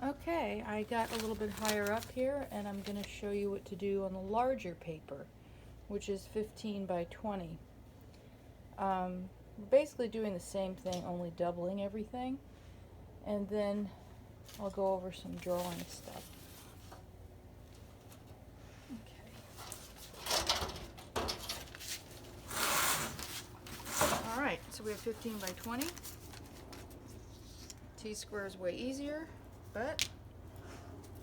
Okay, I got a little bit higher up here and I'm going to show you what to do on the larger paper, which is 15 by 20. We're basically doing the same thing, only doubling everything, and then I'll go over some drawing stuff. Okay. Alright, so we have 15 by 20. T-square is way easier, but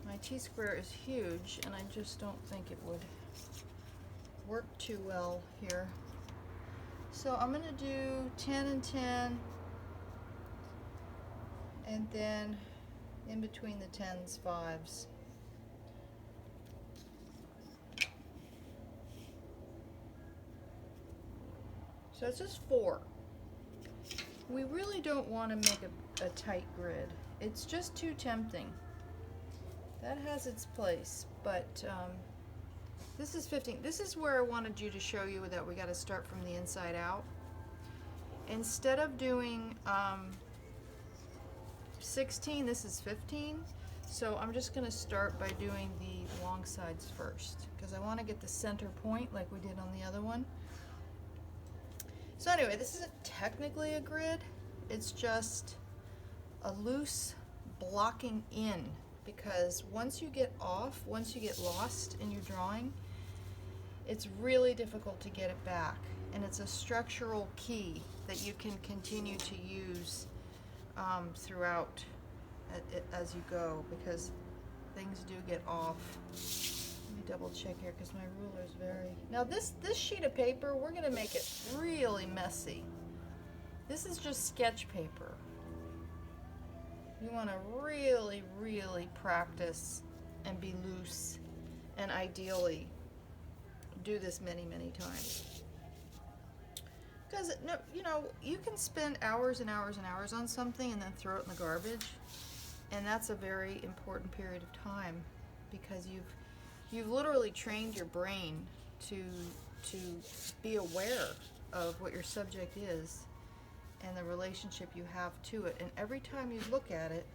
my T-square is huge and I just don't think it would work too well here. So I'm going to do 10 and 10, and then in between the 10s, 5s. So it's just 4. We really don't want to make a tight grid. It's just too tempting. That has its place, but this is 15. This is where I wanted you to show you that we got to start from the inside out. Instead of doing 16, this is 15. So I'm just going to start by doing the long sides first, because I want to get the center point like we did on the other one. So anyway, this isn't technically a grid. It's just a loose blocking in, because once you get off, once you get lost in your drawing, it's really difficult to get it back. And it's a structural key that you can continue to use throughout as you go, because things do get off. Let me double check here because my ruler is very... Now this sheet of paper, we're going to make it really messy. This is just sketch paper. You want to really, really practice and be loose, and ideally do this many, many times. Because, you know, you can spend hours and hours and hours on something and then throw it in the garbage, and that's a very important period of time, because you've literally trained your brain to be aware of what your subject is and the relationship you have to it. And every time you look at it,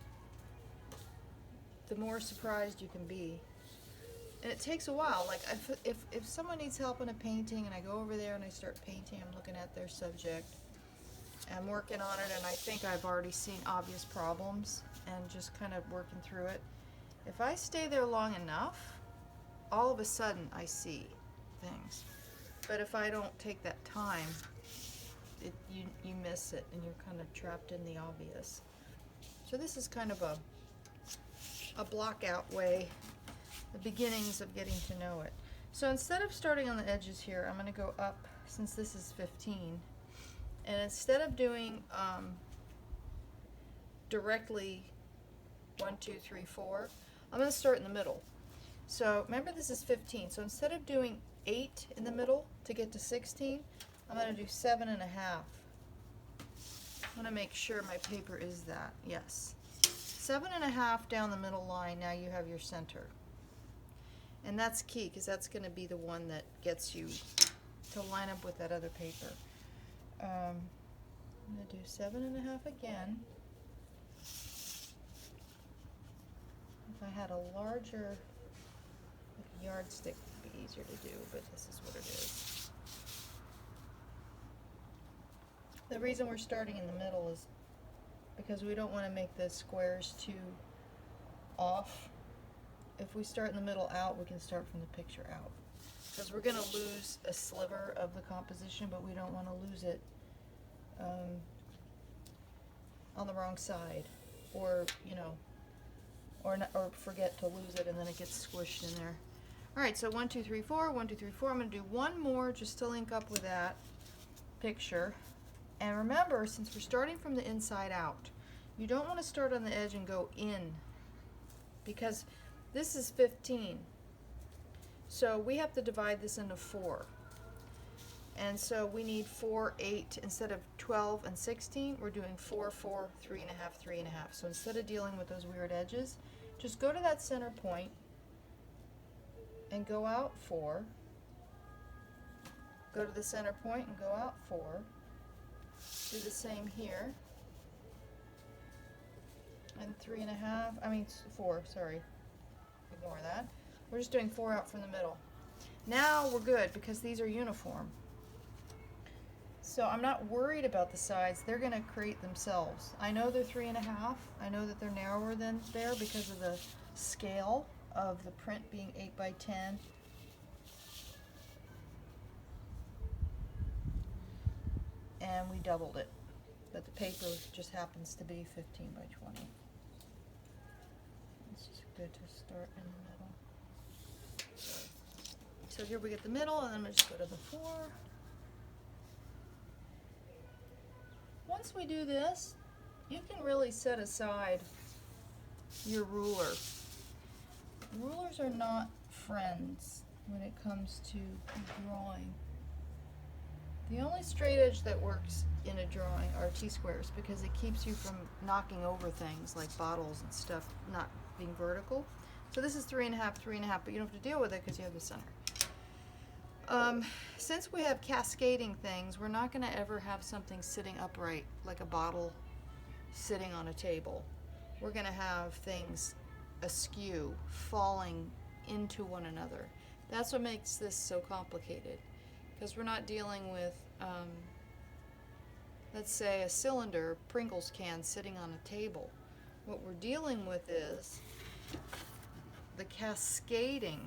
the more surprised you can be. And it takes a while. Like if someone needs help in a painting and I go over there and I start painting, I'm looking at their subject, I'm working on it, and I think I've already seen obvious problems and just kind of working through it. If I stay there long enough, all of a sudden I see things. But if I don't take that time, you miss it and you're kind of trapped in the obvious. So this is kind of a block out way, the beginnings of getting to know it. So instead of starting on the edges here, I'm going to go up, since this is 15, and instead of doing directly 1, 2, 3, 4, I'm going to start in the middle. So remember, this is 15, so instead of doing 8 in the middle to get to 16, I'm going to do 7 and a half. I'm going to make sure my paper is that. Yes. 7 and a half down the middle line. Now you have your center. And that's key, because that's going to be the one that gets you to line up with that other paper. I'm going to do 7 and a half again. If I had a larger yardstick, it would be easier to do, but this is what it is. The reason we're starting in the middle is because we don't want to make the squares too off. If we start in the middle out, we can start from the picture out. Because we're going to lose a sliver of the composition, but we don't want to lose it on the wrong side, or, you know, or forget to lose it and then it gets squished in there. Alright, so 1, 2, 3, 4, 1, 2, 3, 4. I'm going to do one more just to link up with that picture. And remember, since we're starting from the inside out, you don't want to start on the edge and go in, because this is 15. So we have to divide this into 4. And so we need 4, 8, instead of 12 and 16, we're doing 4, 4, 3 and a half, 3 and a half. So instead of dealing with those weird edges, just go to that center point and go out 4. Go to the center point and go out 4. Do the same here. and 3.5, I mean 4, sorry. Ignore that. We're just doing 4 out from the middle. Now we're good because these are uniform. So I'm not worried about the sides. They're going to create themselves. I know they're 3.5. I know that they're narrower than there because of the scale of the print being 8 by 10. And we doubled it. But the paper just happens to be 15 by 20. It's just good to start in the middle. So here we get the middle, and then I'm going to just go to the 4. Once we do this, you can really set aside your ruler. Rulers are not friends when it comes to drawing. The only straight edge that works in a drawing are T-squares because it keeps you from knocking over things like bottles and stuff not being vertical. So this is 3.5, 3.5, but you don't have to deal with it because you have the center. Since we have cascading things, we're not going to ever have something sitting upright like a bottle sitting on a table. We're going to have things askew, falling into one another. That's what makes this so complicated, because we're not dealing with, let's say, a cylinder Pringles can sitting on a table. What we're dealing with is the cascading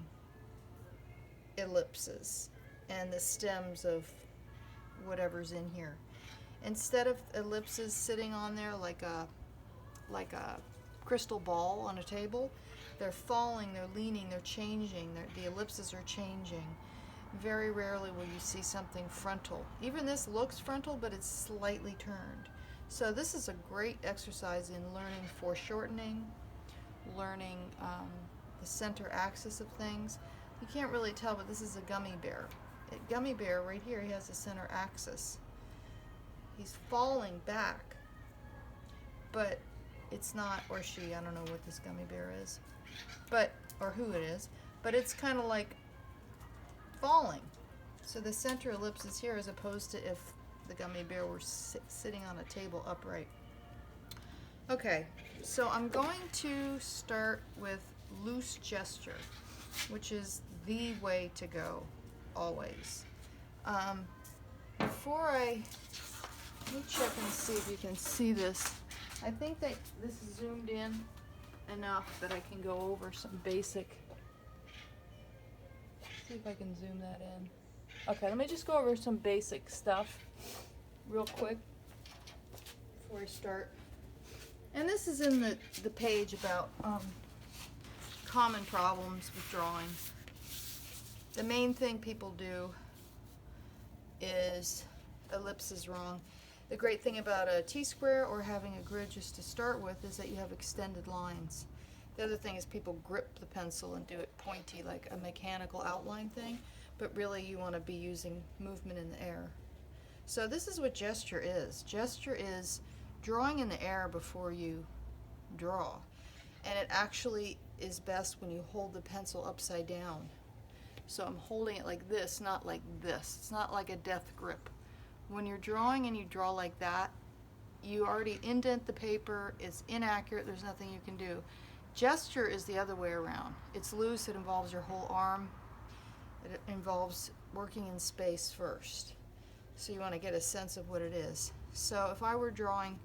ellipses and the stems of whatever's in here. Instead of ellipses sitting on there like a crystal ball on a table, they're falling, they're leaning, they're changing, the ellipses are changing. Very rarely will you see something frontal. Even this looks frontal, but it's slightly turned. So this is a great exercise in learning foreshortening, learning the center axis of things. You can't really tell, but this is a gummy bear. A gummy bear right here, he has a center axis. He's falling back, but it's not, or she, I don't know what this gummy bear is, but, or who it is, but it's kind of like falling. So the center ellipse is here as opposed to if the gummy bear were sitting on a table upright. Okay, so I'm going to start with loose gesture, which is the way to go, always. Before let me check and see if you can see this. I think that this is zoomed in enough that I can go over some basic. See if I can zoom that in. Okay, let me just go over some basic stuff real quick before I start. And this is in the page about common problems with drawing. The main thing people do is ellipses wrong. The great thing about a T-square or having a grid just to start with is that you have extended lines. The other thing is people grip the pencil and do it pointy like a mechanical outline thing, but really you want to be using movement in the air. So this is what gesture is. Gesture is drawing in the air before you draw. And it actually is best when you hold the pencil upside down. So I'm holding it like this, not like this. It's not like a death grip. When you're drawing and you draw like that, you already indent the paper, it's inaccurate, there's nothing you can do. Gesture is the other way around. It's loose, it involves your whole arm. It involves working in space first. So you want to get a sense of what it is. So if I were drawing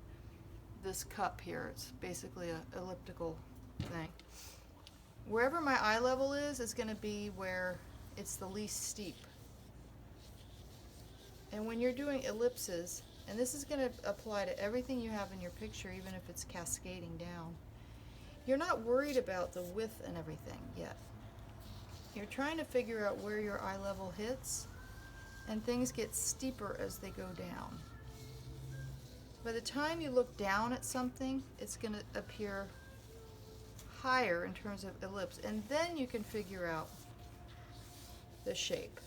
this cup here, it's basically an elliptical thing. Wherever my eye level is going to be where it's the least steep. And when you're doing ellipses, and this is going to apply to everything you have in your picture, even if it's cascading down, you're not worried about the width and everything yet. You're trying to figure out where your eye level hits, and things get steeper as they go down. By the time you look down at something, it's going to appear higher in terms of ellipse, and then you can figure out the shape.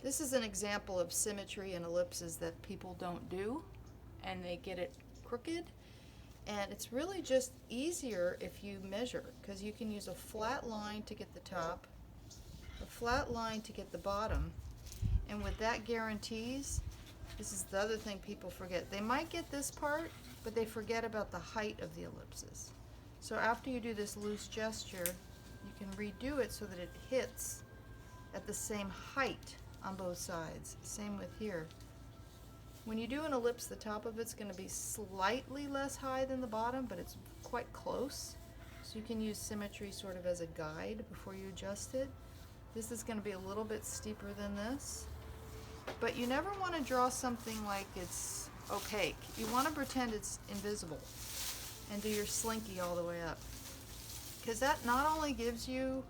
This is an example of symmetry and ellipses that people don't do, and they get it crooked. And it's really just easier if you measure, because you can use a flat line to get the top, a flat line to get the bottom, and what that guarantees, this is the other thing people forget, they might get this part, but they forget about the height of the ellipses. So after you do this loose gesture, you can redo it so that it hits at the same height on both sides. Same with here. When you do an ellipse, the top of it's going to be slightly less high than the bottom, but it's quite close. So you can use symmetry sort of as a guide before you adjust it. This is going to be a little bit steeper than this. But you never want to draw something like it's opaque. You want to pretend it's invisible and do your slinky all the way up. Because that not only gives you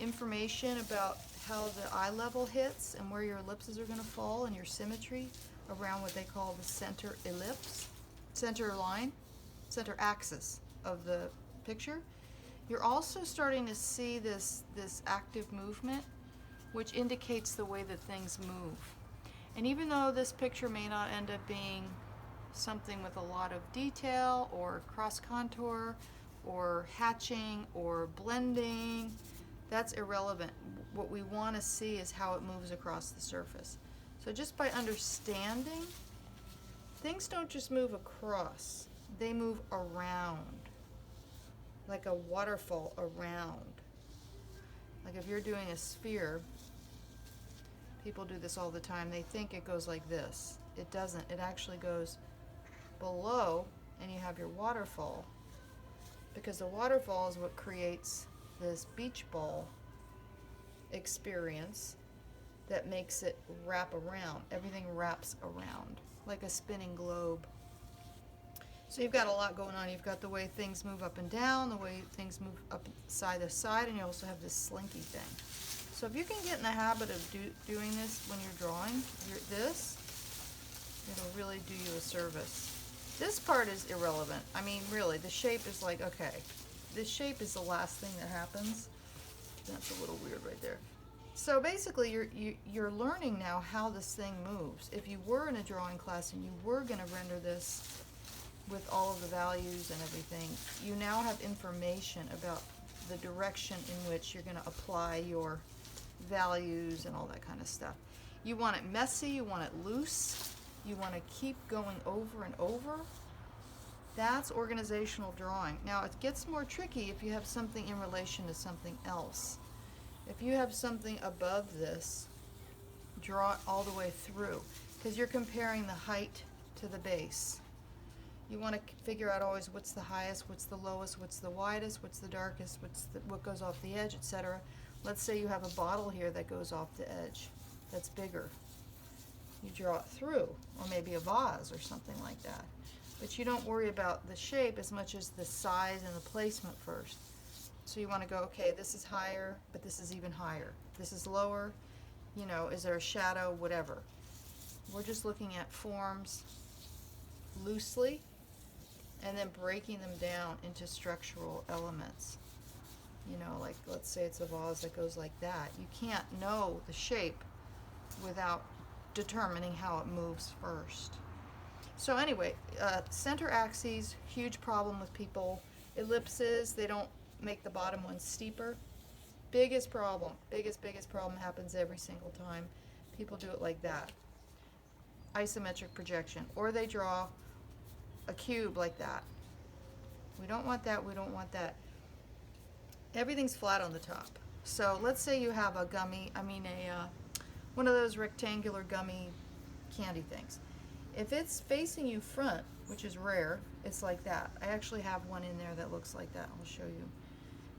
information about how the eye level hits and where your ellipses are going to fall and your symmetry around what they call the center ellipse, center line, center axis of the picture. You're also starting to see this active movement, which indicates the way that things move. And even though this picture may not end up being something with a lot of detail or cross contour or hatching or blending, that's irrelevant. What we want to see is how it moves across the surface. So just by understanding, things don't just move across, they move around, like a waterfall around. Like if you're doing a sphere, people do this all the time, they think it goes like this. It doesn't, it actually goes below and you have your waterfall, because the waterfall is what creates this beach ball experience that makes it wrap around. Everything wraps around like a spinning globe. So you've got a lot going on. You've got the way things move up and down, the way things move up side to side, and you also have this slinky thing. So if you can get in the habit of doing this when you're drawing this, it'll really do you a service. This part is irrelevant. I mean, really, the shape is like, okay, this shape is the last thing that happens. That's a little weird right there. So basically, you're learning now how this thing moves. If you were in a drawing class and you were going to render this with all of the values and everything, you now have information about the direction in which you're going to apply your values and all that kind of stuff. You want it messy, you want it loose, you want to keep going over and over. That's organizational drawing. Now it gets more tricky if you have something in relation to something else. If you have something above this, draw it all the way through, because you're comparing the height to the base. You want to figure out always what's the highest, what's the lowest, what's the widest, what's the darkest, what goes off the edge, etc. Let's say you have a bottle here that goes off the edge, that's bigger. You draw it through, or maybe a vase or something like that. But you don't worry about the shape as much as the size and the placement first. So you want to go, okay, this is higher, but this is even higher. This is lower, you know, is there a shadow, whatever. We're just looking at forms loosely and then breaking them down into structural elements. You know, like let's say it's a vase that goes like that. You can't know the shape without determining how it moves first. So anyway, center axes, huge problem with people. Ellipses, they don't make the bottom one steeper. Biggest problem happens every single time. People do it like that. Isometric projection. Or they draw a cube like that. We don't want that, we don't want that. Everything's flat on the top. So let's say you have a gummy, one of those rectangular gummy candy things. If it's facing you front, which is rare, it's like that. I actually have one in there that looks like that. I'll show you.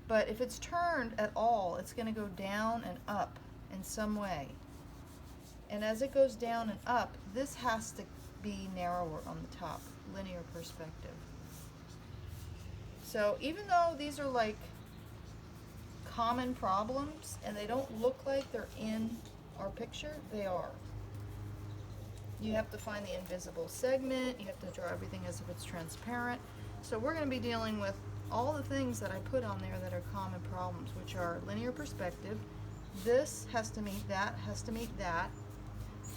But if it's turned at all, it's going to go down and up in some way. And as it goes down and up, this has to be narrower on the top, linear perspective. So even though these are like common problems and they don't look like they're in our picture, they are. You have to find the invisible segment, you have to draw everything as if it's transparent. So we're going to be dealing with all the things that I put on there that are common problems, which are linear perspective. This has to meet that, has to meet that.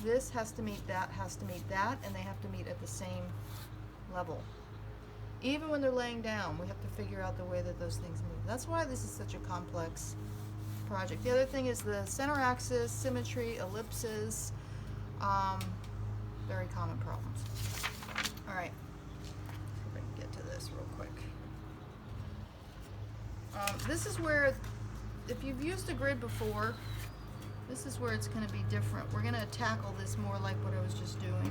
This has to meet that, has to meet that, and they have to meet at the same level. Even when they're laying down, we have to figure out the way that those things move. That's why this is such a complex project. The other thing is the center axis, symmetry, ellipses, very common problems. All right. This is where, if you've used a grid before, this is where it's going to be different. We're going to tackle this more like what I was just doing.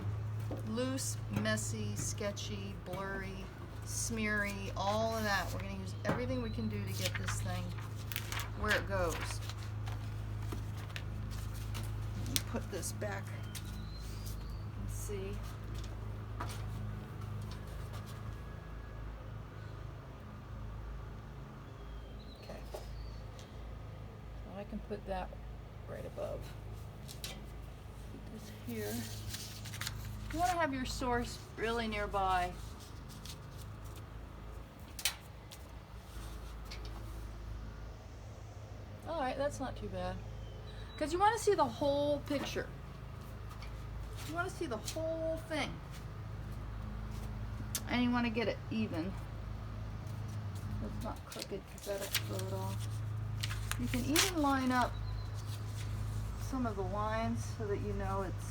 Loose, messy, sketchy, blurry, smeary, all of that. We're going to use everything we can do to get this thing where it goes. Let me put this back and see. Okay. So I can put that right above. Put this here. You want to have your source really nearby. Alright, that's not too bad. Because you want to see the whole picture. You want to see the whole thing. And you want to get it even. It's not crooked because that'll throw it off. You can even line up some of the lines so that you know it's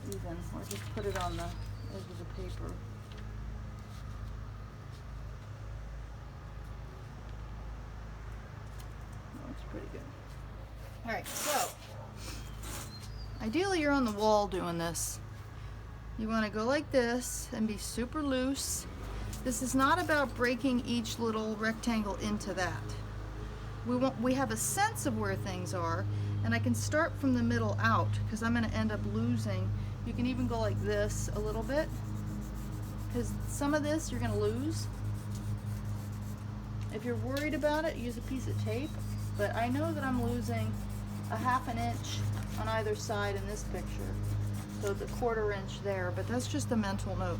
even, or just put it on the edge of the paper. Oh, it's pretty good. All right, so ideally you're on the wall doing this. You want to go like this and be super loose. This is not about breaking each little rectangle into that. We have a sense of where things are, and I can start from the middle out because I'm going to end up losing. You can even go like this a little bit because some of this you're going to lose. If you're worried about it, use a piece of tape, but I know that I'm losing a 1/2 inch on either side in this picture, so the 1/4 inch there, but that's just a mental note.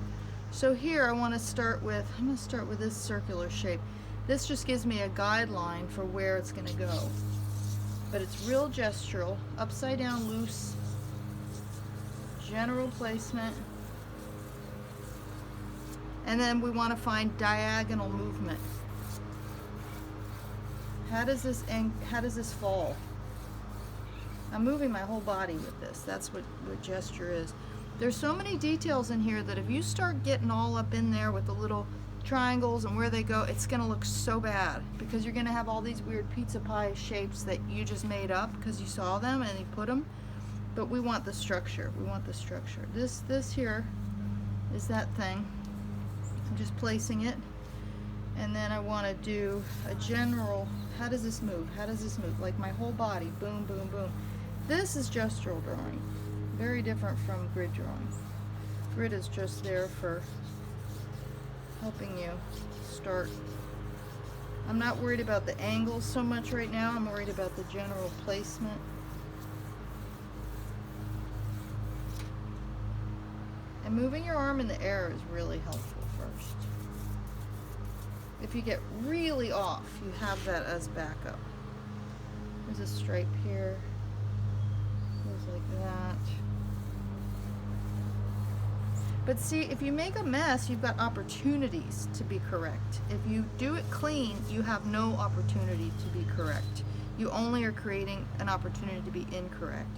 So here I want to start with, I'm going to start with this circular shape. This just gives me a guideline for where it's going to go, but it's real gestural, upside down, loose, general placement, and then we want to find diagonal movement. How does this fall? I'm moving my whole body with this. That's what gesture is. There's so many details in here that if you start getting all up in there with the little triangles and where they go, it's going to look so bad because you're going to have all these weird pizza pie shapes that you just made up because you saw them and you put them. But we want the structure. We want the structure. This here is that thing. I'm just placing it. And then I want to do a general, how does this move? How does this move? Like my whole body, boom, boom, boom. This is gestural drawing. Very different from grid drawing. Grid is just there for helping you start. I'm not worried about the angles so much right now. I'm worried about the general placement. And moving your arm in the air is really helpful first. If you get really off, you have that as backup. There's a stripe here. Goes like that. But see, if you make a mess, you've got opportunities to be correct. If you do it clean, you have no opportunity to be correct. You only are creating an opportunity to be incorrect.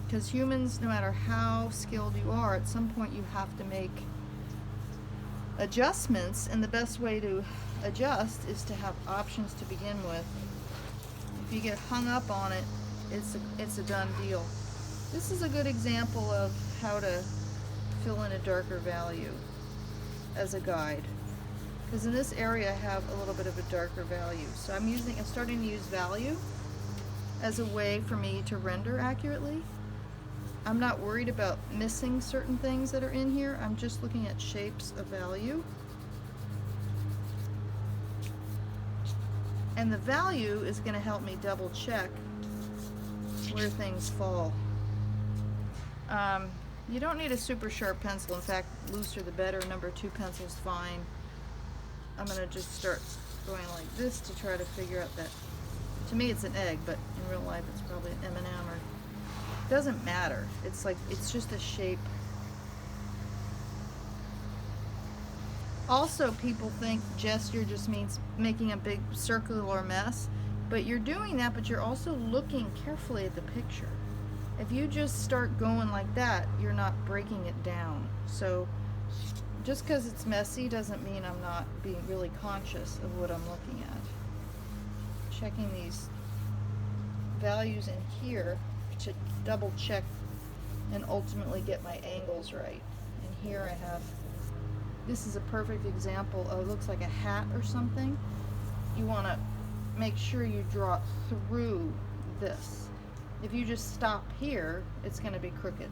Because humans, no matter how skilled you are, at some point you have to make adjustments, and the best way to adjust is to have options to begin with. If you get hung up on it, it's a done deal. This is a good example of how to fill in a darker value as a guide, because in this area I have a little bit of a darker value, so I'm starting to use value as a way for me to render accurately. I'm not worried about missing certain things that are in here. I'm just looking at shapes of value. And the value is going to help me double check where things fall. You don't need a super sharp pencil. In fact, looser the better. Number 2 pencil's fine. I'm going to just start going like this to try to figure out that. To me it's an egg, but in real life it's probably an M&M or... Doesn't matter. It's like, it's just a shape. Also, people think gesture just means making a big circular mess, but you're doing that, but you're also looking carefully at the picture. If you just start going like that, you're not breaking it down. So just because it's messy doesn't mean I'm not being really conscious of what I'm looking at. Checking these values in here to double check and ultimately get my angles right. And here I have, this is a perfect example of, looks like a hat or something. You want to make sure you draw through this. If you just stop here, it's going to be crooked.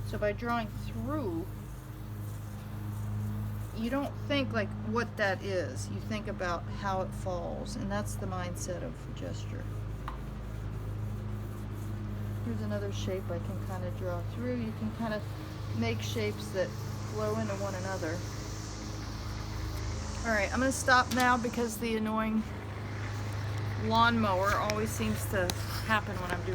So by drawing through, you don't think like what that is. You think about how it falls, and that's the mindset of gesture. Here's another shape I can kind of draw through. You can kind of make shapes that flow into one another. Alright, I'm going to stop now because the annoying lawnmower always seems to happen when I'm doing